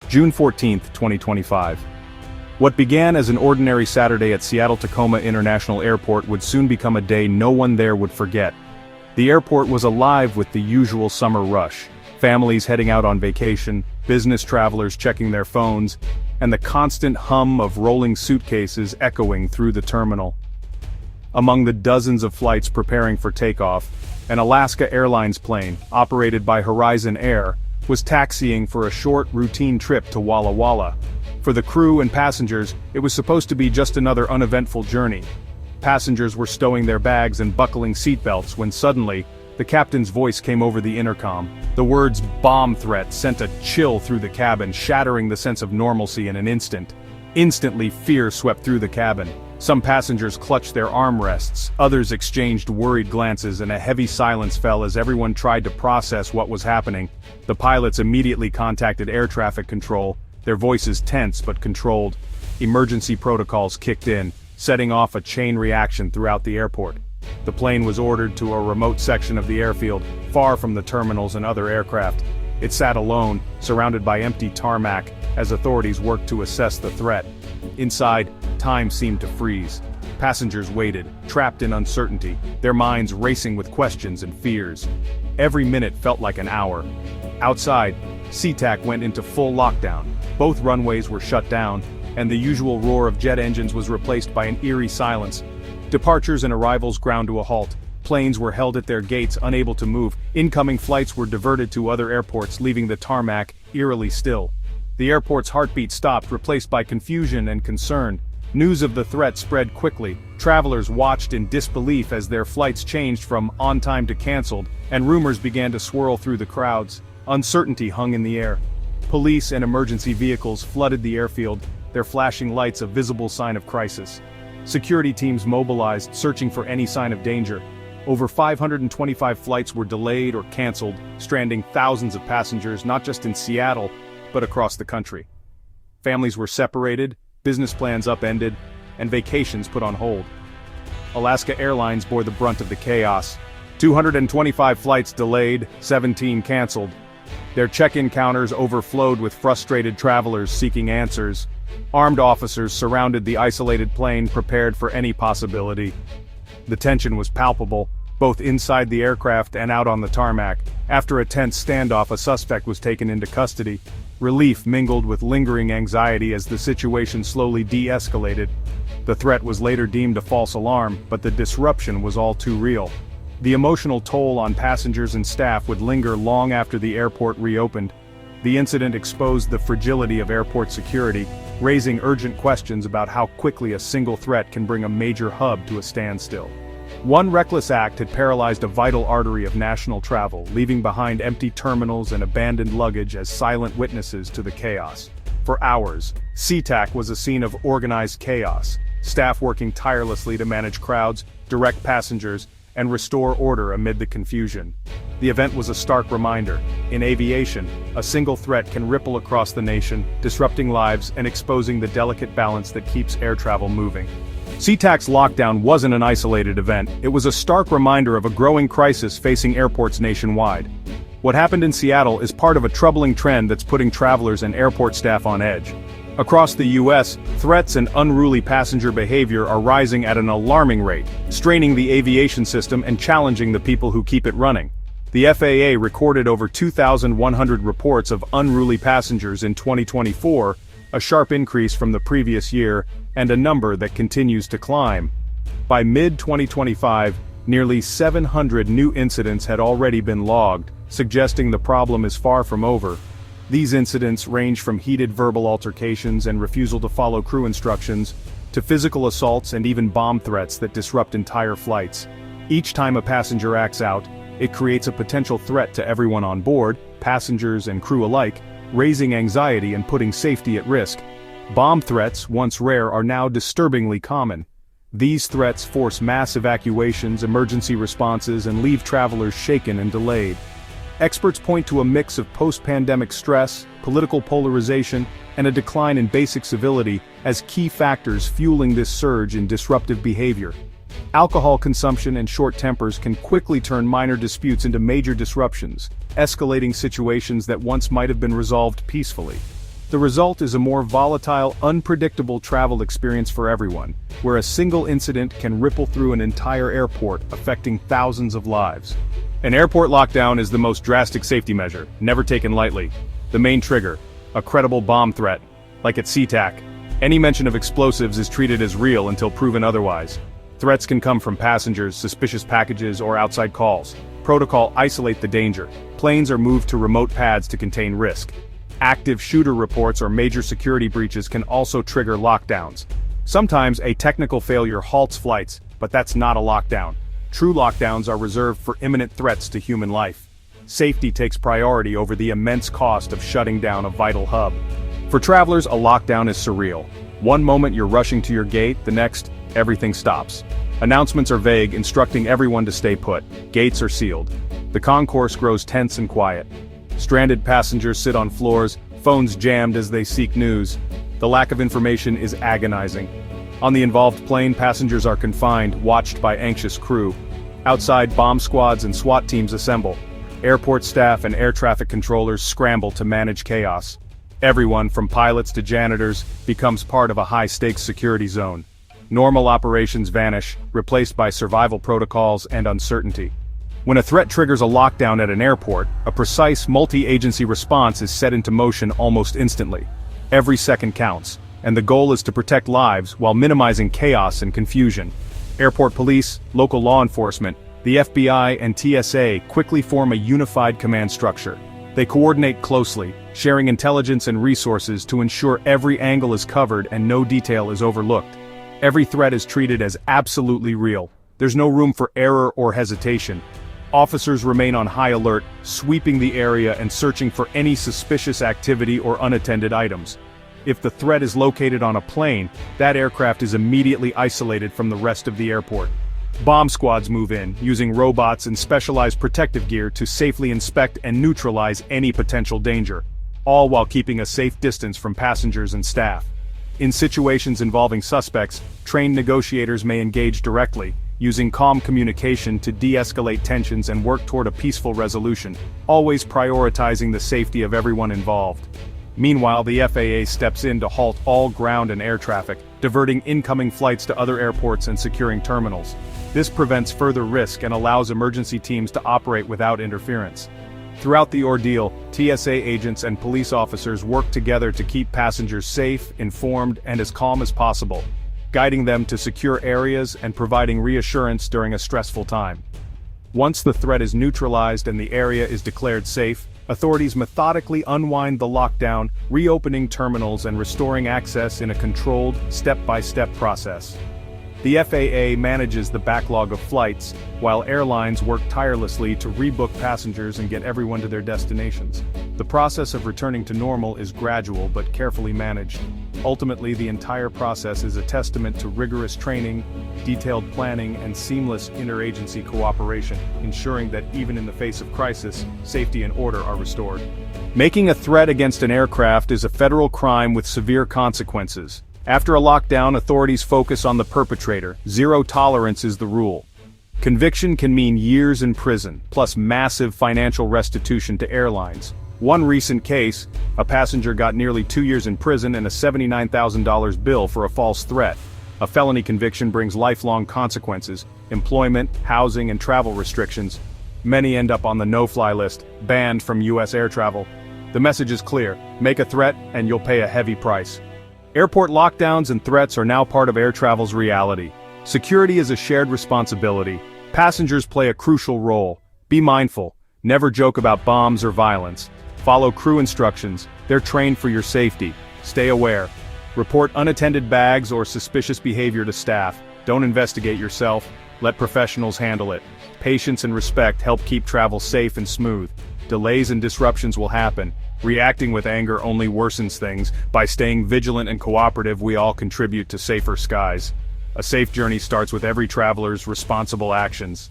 June 14, 2025. What began as an ordinary Saturday at Seattle-Tacoma International Airport would soon become a day no one there would forget. The airport was alive with the usual summer rush, families heading out on vacation, business travelers checking their phones, and the constant hum of rolling suitcases echoing through the terminal. Among the dozens of flights preparing for takeoff, an Alaska Airlines plane, operated by Horizon Air, was taxiing for a short, routine trip to Walla Walla. For the crew and passengers, it was supposed to be just another uneventful journey. Passengers were stowing their bags and buckling seatbelts when suddenly, the captain's voice came over the intercom. The words "bomb threat" sent a chill through the cabin, shattering the sense of normalcy in an instant. Instantly, fear swept through the cabin. Some passengers clutched their armrests, others exchanged worried glances, and a heavy silence fell as everyone tried to process what was happening. The pilots immediately contacted air traffic control, their voices tense but controlled. Emergency protocols kicked in, setting off a chain reaction throughout the airport. The plane was ordered to a remote section of the airfield, far from the terminals and other aircraft. It sat alone, surrounded by empty tarmac, as authorities worked to assess the threat. Inside, time seemed to freeze. Passengers waited, trapped in uncertainty, their minds racing with questions and fears. Every minute felt like an hour. Outside, SeaTac went into full lockdown. Both runways were shut down, and the usual roar of jet engines was replaced by an eerie silence. Departures and arrivals ground to a halt. Planes were held at their gates, unable to move. Incoming flights were diverted to other airports, leaving the tarmac eerily still. The airport's heartbeat stopped, replaced by confusion and concern. News of the threat spread quickly. Travelers watched in disbelief as their flights changed from on time to canceled, and rumors began to swirl through the crowds. Uncertainty hung in the air. Police and emergency vehicles flooded the airfield, their flashing lights a visible sign of crisis. Security teams mobilized, searching for any sign of danger. Over 525 flights were delayed or canceled, stranding thousands of passengers not just in Seattle, but across the country. Families were separated, business plans upended, and vacations put on hold. Alaska Airlines bore the brunt of the chaos. 225 flights delayed, 17 canceled. Their check-in counters overflowed with frustrated travelers seeking answers. Armed officers surrounded the isolated plane, prepared for any possibility. The tension was palpable, both inside the aircraft and out on the tarmac. After a tense standoff, a suspect was taken into custody. Relief mingled with lingering anxiety as the situation slowly de-escalated. The threat was later deemed a false alarm, but the disruption was all too real. The emotional toll on passengers and staff would linger long after the airport reopened. The incident exposed the fragility of airport security, raising urgent questions about how quickly a single threat can bring a major hub to a standstill. One reckless act had paralyzed a vital artery of national travel, leaving behind empty terminals and abandoned luggage as silent witnesses to the chaos. For hours, SeaTac was a scene of organized chaos, staff working tirelessly to manage crowds, direct passengers, and restore order amid the confusion. The event was a stark reminder. In aviation, a single threat can ripple across the nation, disrupting lives and exposing the delicate balance that keeps air travel moving. SeaTac's lockdown wasn't an isolated event, it was a stark reminder of a growing crisis facing airports nationwide. What happened in Seattle is part of a troubling trend that's putting travelers and airport staff on edge. Across the U.S., threats and unruly passenger behavior are rising at an alarming rate, straining the aviation system and challenging the people who keep it running. The FAA recorded over 2,100 reports of unruly passengers in 2024, a sharp increase from the previous year, and a number that continues to climb. By mid-2025, nearly 700 new incidents had already been logged, suggesting the problem is far from over. These incidents range from heated verbal altercations and refusal to follow crew instructions, to physical assaults and even bomb threats that disrupt entire flights. Each time a passenger acts out, it creates a potential threat to everyone on board, passengers and crew alike, raising anxiety and putting safety at risk. Bomb threats, once rare, are now disturbingly common. These threats force mass evacuations, emergency responses, and leave travelers shaken and delayed. Experts point to a mix of post-pandemic stress, political polarization, and a decline in basic civility as key factors fueling this surge in disruptive behavior. Alcohol consumption and short tempers can quickly turn minor disputes into major disruptions, escalating situations that once might have been resolved peacefully. The result is a more volatile, unpredictable travel experience for everyone, where a single incident can ripple through an entire airport, affecting thousands of lives. An airport lockdown is the most drastic safety measure, never taken lightly. The main trigger, a credible bomb threat, like at SeaTac. Any mention of explosives is treated as real until proven otherwise. Threats can come from passengers, suspicious packages, or outside calls. Protocol: isolate the danger. Planes are moved to remote pads to contain risk. Active shooter reports or major security breaches can also trigger lockdowns. Sometimes a technical failure halts flights, but that's not a lockdown. True lockdowns are reserved for imminent threats to human life. Safety takes priority over the immense cost of shutting down a vital hub. For travelers, a lockdown is surreal. One moment you're rushing to your gate, the next, everything stops. Announcements are vague, instructing everyone to stay put. Gates are sealed. The concourse grows tense and quiet. Stranded passengers sit on floors, phones jammed as they seek news. The lack of information is agonizing. On the involved plane, passengers are confined, watched by anxious crew. Outside, bomb squads and SWAT teams assemble. Airport staff and air traffic controllers scramble to manage chaos. Everyone, from pilots to janitors, becomes part of a high-stakes security zone. Normal operations vanish, replaced by survival protocols and uncertainty. When a threat triggers a lockdown at an airport, a precise multi-agency response is set into motion almost instantly. Every second counts, and the goal is to protect lives while minimizing chaos and confusion. Airport police, local law enforcement, the FBI and TSA quickly form a unified command structure. They coordinate closely, sharing intelligence and resources to ensure every angle is covered and no detail is overlooked. Every threat is treated as absolutely real. There's no room for error or hesitation. Officers remain on high alert, sweeping the area and searching for any suspicious activity or unattended items. If the threat is located on a plane, that aircraft is immediately isolated from the rest of the airport. Bomb squads move in, using robots and specialized protective gear to safely inspect and neutralize any potential danger, all while keeping a safe distance from passengers and staff. In situations involving suspects, trained negotiators may engage directly, using calm communication to de-escalate tensions and work toward a peaceful resolution, always prioritizing the safety of everyone involved. Meanwhile, the FAA steps in to halt all ground and air traffic, diverting incoming flights to other airports and securing terminals. This prevents further risk and allows emergency teams to operate without interference. Throughout the ordeal, TSA agents and police officers work together to keep passengers safe, informed, and as calm as possible, guiding them to secure areas and providing reassurance during a stressful time. Once the threat is neutralized and the area is declared safe, authorities methodically unwind the lockdown, reopening terminals and restoring access in a controlled, step-by-step process. The FAA manages the backlog of flights, while airlines work tirelessly to rebook passengers and get everyone to their destinations. The process of returning to normal is gradual but carefully managed. Ultimately, the entire process is a testament to rigorous training, detailed planning, and seamless interagency cooperation, ensuring that even in the face of crisis, safety and order are restored. Making a threat against an aircraft is a federal crime with severe consequences. After a lockdown, authorities focus on the perpetrator. Zero tolerance is the rule. Conviction can mean years in prison, plus massive financial restitution to airlines. One recent case, a passenger got nearly 2 years in prison and a $79,000 bill for a false threat. A felony conviction brings lifelong consequences, employment, housing, and travel restrictions. Many end up on the no-fly list, banned from U.S. air travel. The message is clear: make a threat and you'll pay a heavy price. Airport lockdowns and threats are now part of air travel's reality. Security is a shared responsibility. Passengers play a crucial role. Be mindful. Never joke about bombs or violence. Follow crew instructions. They're trained for your safety. Stay aware. Report unattended bags or suspicious behavior to staff. Don't investigate yourself. Let professionals handle it. Patience and respect help keep travel safe and smooth. Delays and disruptions will happen. Reacting with anger only worsens things. By staying vigilant and cooperative, we all contribute to safer skies. A safe journey starts with every traveler's responsible actions.